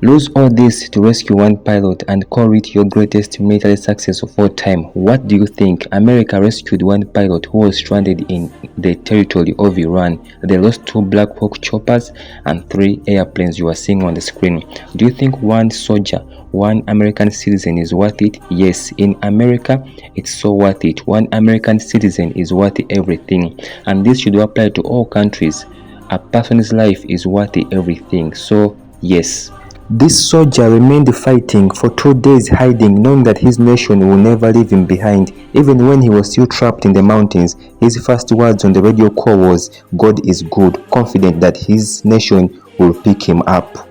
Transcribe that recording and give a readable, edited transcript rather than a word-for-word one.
Lose all this to rescue one pilot and call it your greatest military success of all time. What do you think? America rescued one pilot who was stranded in the territory of Iran. They lost 2 Black Hawk choppers and 3 airplanes you are seeing on the screen. Do you think one soldier, one American citizen is worth it? Yes, in America, it's so worth it. One American citizen is worth everything. And this should apply to all countries. A person's life is worth everything. So, yes. This soldier remained fighting for 2 days, hiding, knowing that his nation will never leave him behind. Even when he was still trapped in the mountains, his first words on the radio call was, "God is good," confident that his nation will pick him up.